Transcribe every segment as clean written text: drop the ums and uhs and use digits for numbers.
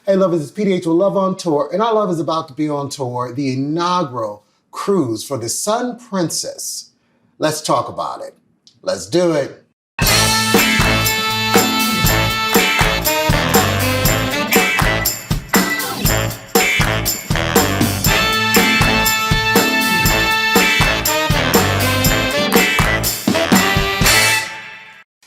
Hey lovers, it's PDH with Love on Tour, and our love is about to be on tour, the inaugural cruise for the Sun Princess. Let's talk about it. Let's do it.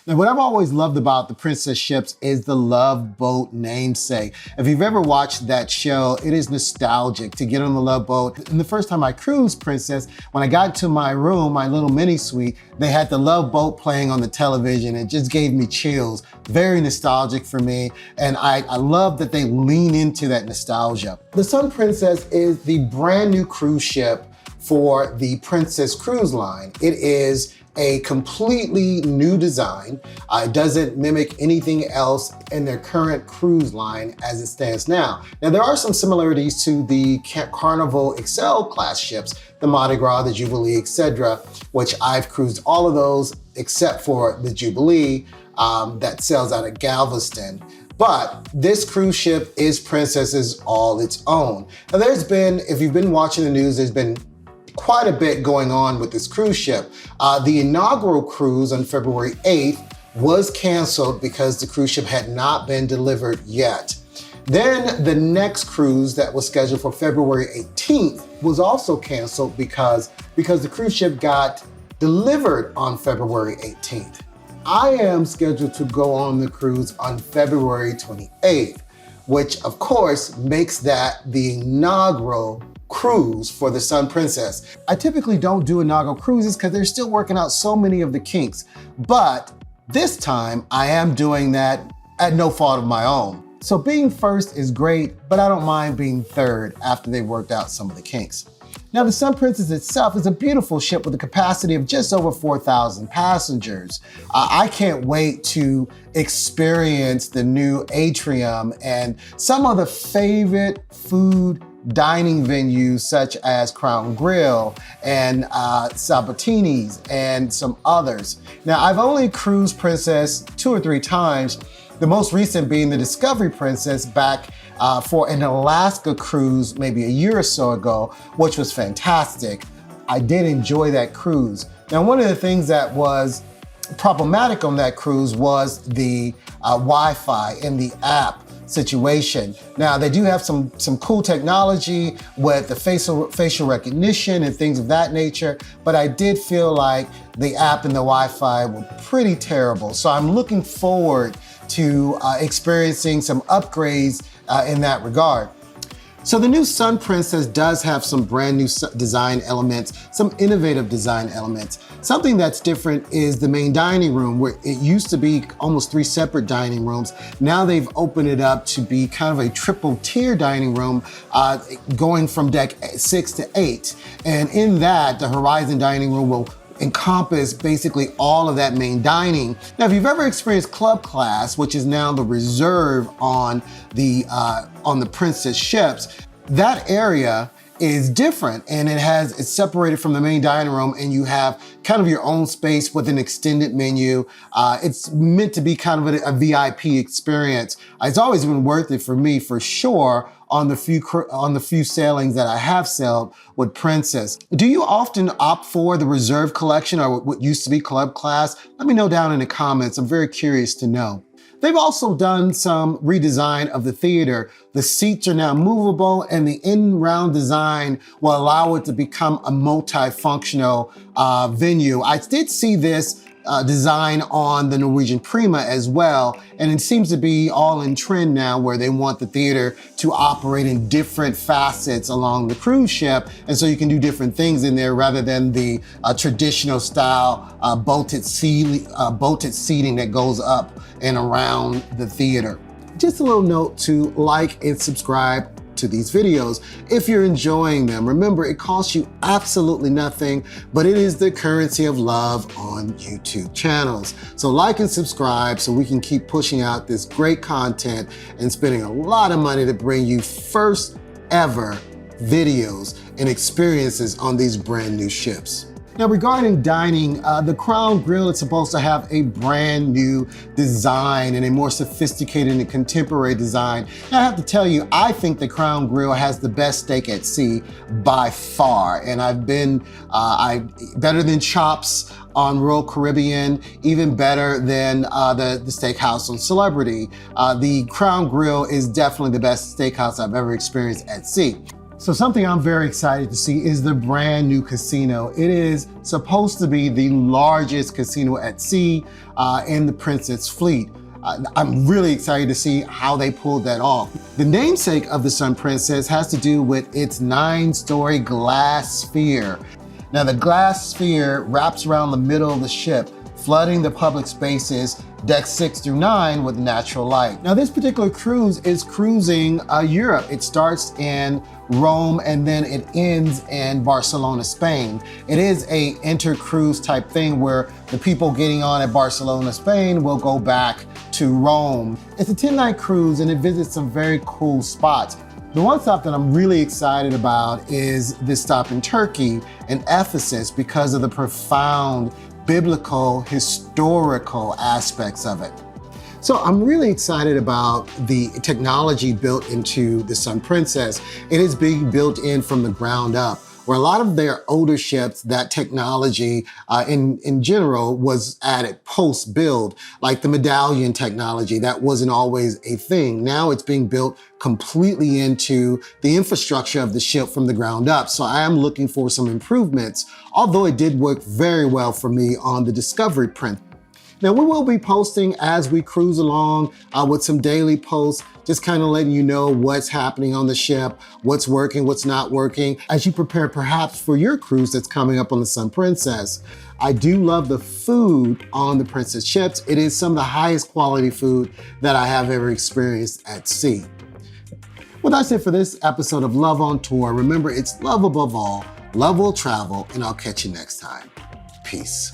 Now, what I've always loved about the Princess ships is the Love Boat namesake. If you've ever watched that show, it is nostalgic to get on the Love Boat. And the first time I cruised Princess, when I got to my room, my little mini suite, they had the Love Boat playing on the television. It just gave me chills. Very nostalgic for me. And I love that they lean into that nostalgia. The Sun Princess is the brand new cruise ship for the Princess Cruise Line. It is a completely new design. It doesn't mimic anything else in their current cruise line as it stands now. Now, there are some similarities to the Carnival Excel class ships, the Mardi Gras, the Jubilee, etc., which I've cruised all of those except for the Jubilee that sails out of Galveston. But this cruise ship is Princess's all its own. Now, there's been, if you've been watching the news, there's been quite a bit going on with this cruise ship. The inaugural cruise on February 8th was canceled because the cruise ship had not been delivered yet. Then the next cruise that was scheduled for February 18th was also canceled because the cruise ship got delivered on February 18th. I am scheduled to go on the cruise on February 28th, which of course makes that the inaugural cruise for the Sun Princess. I typically don't do inaugural cruises because they're still working out so many of the kinks, but this time I am doing that at no fault of my own. So being first is great, but I don't mind being third after they've worked out some of the kinks. Now, the Sun Princess itself is a beautiful ship with a capacity of just over 4,000 passengers. I can't wait to experience the new atrium and some of the favorite food dining venues such as Crown Grill and Sabatini's and some others. Now, I've only cruised Princess 2 or 3 times, the most recent being the Discovery Princess back for an Alaska cruise maybe a year or so ago, which was fantastic. I did enjoy that cruise. Now, one of the things that was problematic on that cruise was the Wi-Fi and the app situation. Now, they do have some cool technology with the facial recognition and things of that nature, but I did feel like the app and the Wi-Fi were pretty terrible. So I'm looking forward to experiencing some upgrades in that regard. So the new Sun Princess does have some brand new design elements, some innovative design elements. Something that's different is the main dining room, where it used to be almost 3 separate dining rooms. Now they've opened it up to be kind of a triple tier dining room, going from deck 6 to 8. And in that, the Horizon dining room will encompass basically all of that main dining. Now, if you've ever experienced club class, which is now the reserve on the Princess ships, that area is different and it's separated from the main dining room, and you have kind of your own space with an extended menu. It's meant to be kind of a VIP experience. It's always been worth it for me, for sure, on the few sailings that I have sailed with Princess. Do you often opt for the reserve collection or what used to be club class? Let me know down in the comments. I'm very curious to know. They've also done some redesign of the theater. The seats are now movable, and the in-round design will allow it to become a multifunctional venue. I did see this design on the Norwegian Prima as well, and it seems to be all in trend now, where they want the theater to operate in different facets along the cruise ship, and so you can do different things in there rather than the traditional style bolted seating that goes up and around the theater. Just a little note to like and subscribe to these videos if you're enjoying them. Remember, it costs you absolutely nothing, but it is the currency of love on YouTube channels. So like and subscribe so we can keep pushing out this great content and spending a lot of money to bring you first ever videos and experiences on these brand new ships. Now regarding dining, the Crown Grill is supposed to have a brand new design and a more sophisticated and contemporary design. Now I have to tell you, I think the Crown Grill has the best steak at sea by far. And I've been, better than Chops on Royal Caribbean, even better than the steakhouse on Celebrity. The Crown Grill is definitely the best steakhouse I've ever experienced at sea. So something I'm very excited to see is the brand new casino. It is supposed to be the largest casino at sea in the Princess Fleet. I'm really excited to see how they pulled that off. The namesake of the Sun Princess has to do with its 9-story glass sphere. Now the glass sphere wraps around the middle of the ship, flooding the public spaces, decks 6 through 9 with natural light. Now this particular cruise is cruising Europe. It starts in Rome and then it ends in Barcelona, Spain. It is a inter-cruise type thing where the people getting on at Barcelona, Spain will go back to Rome. It's a 10-night cruise and it visits some very cool spots. The one stop that I'm really excited about is this stop in Turkey, in Ephesus, because of the profound biblical, historical aspects of it. So I'm really excited about the technology built into the Sun Princess. It is being built in from the ground up, where a lot of their older ships, that technology in general was added post-build, like the medallion technology. That wasn't always a thing. Now it's being built completely into the infrastructure of the ship from the ground up. So I am looking for some improvements, although it did work very well for me on the Discovery print. Now we will be posting as we cruise along with some daily posts, just kind of letting you know what's happening on the ship, what's working, what's not working, as you prepare perhaps for your cruise that's coming up on the Sun Princess. I do love the food on the Princess ships. It is some of the highest quality food that I have ever experienced at sea. Well, that's it for this episode of Love on Tour. Remember, it's love above all, love will travel, and I'll catch you next time. Peace.